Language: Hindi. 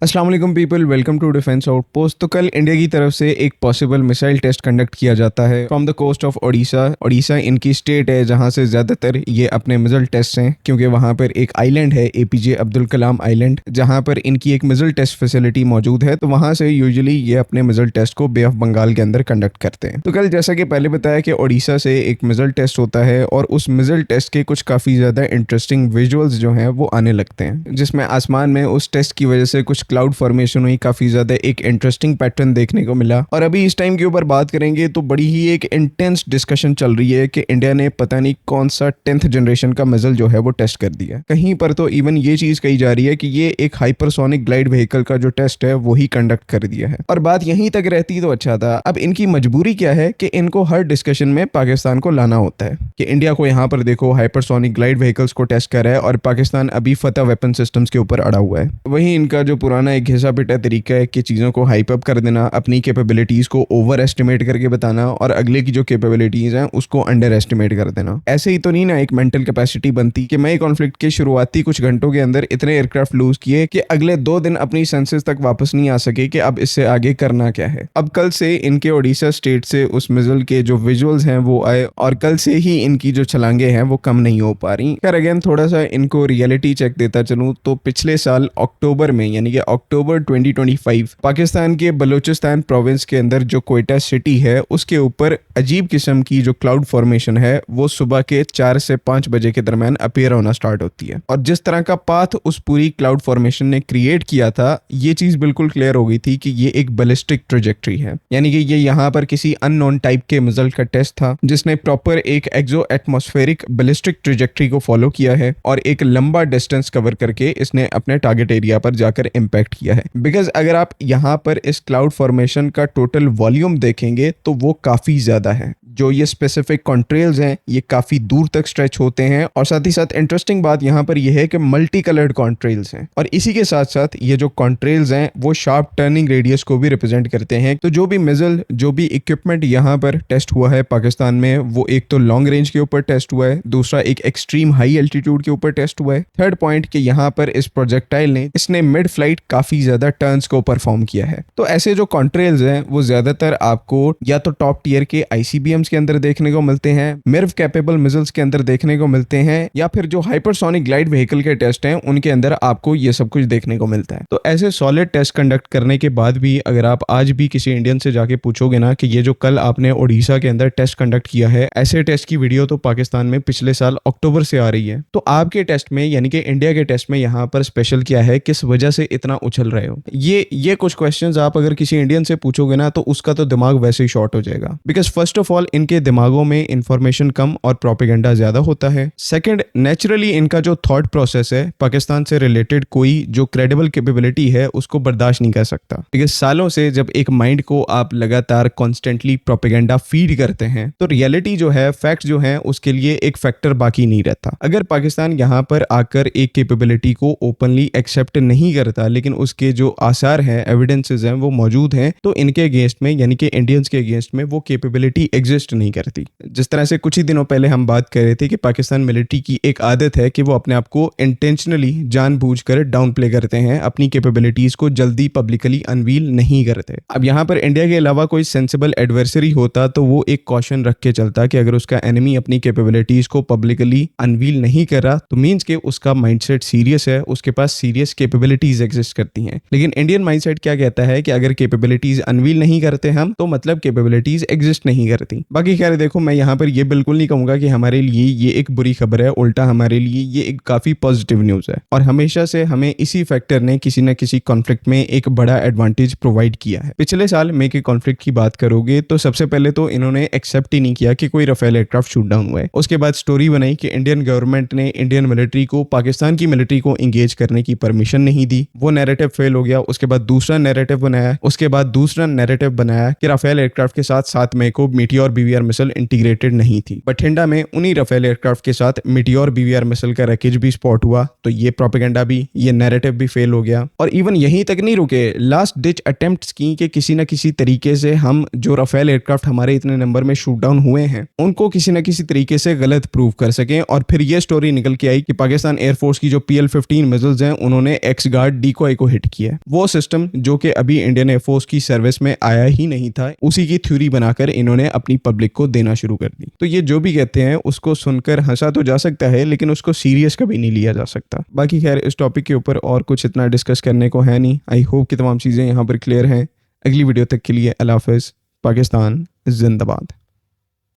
अस्सलाम वालेकुम people, welcome to defence outpost. तो कल इंडिया की तरफ से एक पॉसिबल मिसाइल टेस्ट कंडक्ट किया जाता है from the coast of Odisha. Odisha इनकी स्टेट है जहां से ज़्यादातर ये अपने मिसाइल टेस्ट हैं, क्योंकि वहां पर एक आइलैंड है एपीजे अब्दुल कलाम आइलैंड, जहां पर इनकी एक मिसाइल टेस्ट फैसिलिटी मौजूद है। तो वहां से यूजुअली ये अपने मिसाइल टेस्ट को बे ऑफ बंगाल के अंदर कंडक्ट करते हैं। तो कल जैसा कि पहले बताया कि ओडिशा से एक मिसाइल टेस्ट होता है और उस मिसाइल टेस्ट के कुछ काफ़ी ज़्यादा इंटरेस्टिंग विजुअल्स जो हैं वो आने लगते हैं, जिसमें आसमान में उस टेस्ट की वजह से कुछ क्लाउड फॉर्मेशन हुई, काफी ज्यादा एक इंटरेस्टिंग पैटर्न देखने को मिला। और अभी इस टाइम के ऊपर बात करेंगे तो बड़ी ही एक इंटेंस डिस्कशन चल रही है कि इंडिया ने पता नहीं कौन सा 10th जनरेशन का मिसाइल जो है वो टेस्ट कर दिया। कहीं पर तो इवन ये चीज कही जा रही है कि ये एक हाइपरसोनिक ग्लाइड व्हीकल का जो टेस्ट है वो ही कंडक्ट कर दिया है। और बात यहीं तक रहती तो अच्छा था। अब इनकी मजबूरी क्या है कि इनको हर डिस्कशन में पाकिस्तान को लाना होता है कि इंडिया को यहाँ पर देखो हाइपरसोनिक ग्लाइड व्हीकल्स को टेस्ट कर रहा है और पाकिस्तान अभी फतह वेपन सिस्टम्स के ऊपर अड़ा हुआ है। वहीं इनका जो पुराना एक घिसा पिटा तरीका है कि चीज़ों को हाइप अप कर देना, अपनी कैपेबिलिटीज़ को ओवर एस्टिमेट करके बताना और अगले की जो कैपेबिलिटीज़ हैं उसको अंडर एस्टिमेट कर देना। ऐसे ही तो नहीं ना एक मेंटल कैपेसिटी बनती कि मई कॉन्फ्लिक्ट के शुरुआती कुछ घंटों के अंदर इतने एयरक्राफ्ट लूज किए कि अगले 2 दिन अपनी सेंसेस तक वापस नहीं आ सके कि अब इससे आगे करना क्या है। अब कल से इनके ओडिशा स्टेट से उस मिसाइल के जो विजुअल्स हैं वो आए और कल से ही इनकी जो छलांगे हैं वो कम नहीं हो पा रही। खैर अगेन थोड़ा सा इनको रियलिटी चेक देता चलूं तो पिछले साल अक्टूबर में यानी कि अक्टूबर 2025 पाकिस्तान के बलूचिस्तान प्रोविंस के अंदर जो क्वेटा सिटी है उसके ऊपर अजीब किस्म की जो क्लाउड फॉर्मेशन है वो सुबह के 4 से 5 बजे के दरमियान अपीयर होना स्टार्ट होती है। और जिस तरह का पाथ उस पूरी क्लाउड फॉर्मेशन ने क्रिएट किया था ये चीज बिल्कुल क्लियर हो गई थी कि ये एक बैलिस्टिक ट्रेजेक्ट्री है, यानी कि ये यहाँ पर किसी अननोन टाइप के मिसाइल का टेस्ट था जिसने प्रॉपर एक एक्सो एटमॉस्फेरिक बैलिस्टिक ट्रेजेक्ट्री को फॉलो किया है और एक लंबा डिस्टेंस कवर करके इसने अपने टारगेट एरिया पर जाकर इंपैक्ट किया है। बिकॉज अगर आप यहाँ पर इस क्लाउड फॉर्मेशन का टोटल वॉल्यूम देखेंगे तो वो काफी ज्यादा है। जो ये स्पेसिफिक कॉन्ट्रेल्स हैं ये काफी दूर तक स्ट्रेच होते हैं और साथ ही साथ इंटरेस्टिंग बात यहाँ पर यह है कि मल्टी कलर्ड कॉन्ट्रेल्स हैं और इसी के साथ साथ ये जो कॉन्ट्रेल्स हैं वो शार्प टर्निंग रेडियस को भी रिप्रेजेंट करते हैं। तो जो भी मिसाइल जो भी इक्विपमेंट यहाँ पर टेस्ट हुआ है पाकिस्तान में वो एक तो लॉन्ग रेंज के ऊपर टेस्ट हुआ है, दूसरा एक एक्सट्रीम हाई एल्टीट्यूड के ऊपर टेस्ट हुआ है, थर्ड पॉइंट कि यहाँ पर इस प्रोजेक्टाइल ने इसने मिड फ्लाइट काफी ज्यादा टर्न्स को परफॉर्म किया है। तो ऐसे जो कॉन्ट्रेल्स हैं वो ज्यादातर आपको या तो टॉप टियर के आईसीबीएम्स के अंदर देखने को मिलते हैं, मिर्व कैपेबल मिसाइल्स के अंदर देखने को मिलते हैं, या फिर जो हाइपरसोनिक ग्लाइड व्हीकल के टेस्ट हैं उनके अंदर आपको ये सब कुछ देखने को मिलता है। तो ऐसे सॉलिड टेस्ट कंडक्ट करने के बाद भी अगर आप आज भी किसी इंडियन से जाके पूछोगे ना कि ये जो कल आपने ओडिशा के अंदर टेस्ट कंडक्ट किया है, ऐसे टेस्ट की वीडियो तो पाकिस्तान में पिछले साल अक्टूबर से आ रही है। तो आपके टेस्ट में यानी कि इंडिया के टेस्ट में यहाँ पर स्पेशल क्या है, किस वजह से इतना उछल रहे हो, ये कुछ क्वेश्चंस आप अगर किसी इंडियन से पूछोगे ना तो उसका तो दिमाग वैसे ही शॉर्ट हो जाएगा। बिकॉज फर्स्ट ऑफ ऑल इनके दिमागों में इंफॉर्मेशन कम और प्रोपेगेंडा ज्यादा होता है। सेकंड, नेचुरली इनका जो थॉट प्रोसेस है पाकिस्तान से रिलेटेड कोई जो क्रेडिबल कैपेबिलिटी है उसको बर्दाश्त नहीं कर सकता। बिकॉज सालों से जब एक माइंड को आप लगातार कॉन्स्टेंटली प्रोपेगेंडा फीड करते हैं तो रियलिटी जो है, फैक्ट जो है, उसके लिए एक फैक्टर बाकी नहीं रहता। अगर पाकिस्तान यहाँ पर आकर एक कैपेबिलिटी को ओपनली एक्सेप्ट नहीं करता लेकिन उसके जो आसार हैं, एविडेंसेस हैं वो मौजूद हैं, तो इनके अगेंस्ट में यानी कि इंडियंस के अगेंस्ट में वो कैपेबिलिटी एग्जिस्ट नहीं करती। जिस तरह से कुछ ही दिनों पहले हम बात कर रहे थे कि पाकिस्तान मिलिट्री की एक आदत है कि वो अपने आप को इंटेंशनली जानबूझकर डाउन प्ले करते हैं, अपनी कैपेबिलिटीज को जल्दी पब्लिकली अनवील नहीं करते। अब यहाँ पर इंडिया के अलावा कोई सेंसिबल एडवर्सरी होता तो वो एक कॉशन रख के चलता कि अगर उसका एनिमी अपनी कैपेबिलिटीज को पब्लिकली अनवील नहीं कर रहा तो मीन्स के उसका माइंडसेट सीरियस है, उसके पास सीरियस कैपेबिलिटीज एग्जिस्ट करती हैं। लेकिन इंडियन माइंडसेट क्या कहता है कि अगर कैपेबिलिटीज अनवील नहीं करते हम तो मतलब कैपेबिलिटीज एग्जिस्ट नहीं करती। बाकी खैर देखो, मैं यहाँ पर ये बिल्कुल नहीं कहूंगा कि हमारे लिए ये एक बुरी खबर है, उल्टा हमारे लिए ये एक काफी पॉजिटिव न्यूज है और हमेशा से हमें इसी फैक्टर ने किसी न किसी कॉन्फ्लिक्ट में एक बड़ा एडवांटेज प्रोवाइड किया है। पिछले साल मे के कॉन्फ्लिक्ट की बात करोगे तो सबसे पहले तो इन्होंने एक्सेप्ट ही नहीं किया कि कोई राफेल एयरक्राफ्ट शूट डाउन हुआ है। उसके बाद स्टोरी बनाई कि इंडियन गवर्नमेंट ने इंडियन मिलिट्री को पाकिस्तान की मिलिट्री को इंगेज करने की परमिशन नहीं दी। वो नैरेटिव फेल हो गया। उसके बाद दूसरा नैरेटिव बनाया, उसके बाद दूसरा नैरेटिव बनाया कि राफेल एयरक्राफ्ट के साथ 7 मई को मीटियोर बीवीआर मिसाइल इंटीग्रेटेड नहीं थी। बठिंडा में उन्हीं राफेल एयरक्राफ्ट के साथ मीटियोर बीवीआर मिसाइल का रैकेज भी स्पॉट हुआ, तो ये प्रोपेगेंडा भी, ये नैरेटिव भी फेल हो गया। और इवन यहीं तक नहीं रुके, लास्ट डिच अटेम्प्ट्स की कि किसी न किसी तरीके से हम जो राफेल एयरक्राफ्ट हमारे इतने नंबर में शूट डाउन हुए हैं उनको किसी न किसी तरीके से गलत प्रूव कर सकें। और फिर ये स्टोरी निकल के आई कि पाकिस्तान एयरफोर्स की जो PL-15 मिसाइल्स हैं उन्होंने एक्स गार्ड डिकॉय मुंबई को हिट किया है। वो सिस्टम जो कि अभी इंडियन एयरफोर्स की सर्विस में आया ही नहीं था, उसी की थ्योरी बनाकर इन्होंने अपनी पब्लिक को देना शुरू कर दी। तो ये जो भी कहते हैं उसको सुनकर हंसा तो जा सकता है, लेकिन उसको सीरियस कभी नहीं लिया जा सकता। बाकी खैर इस टॉपिक के ऊपर और कुछ इतना डिस्कस करने को है नहीं। आई होप कि तमाम चीज़ें यहाँ पर क्लियर हैं। अगली वीडियो तक के लिए अल्लाह हाफ़िज़। पाकिस्तान जिंदाबाद।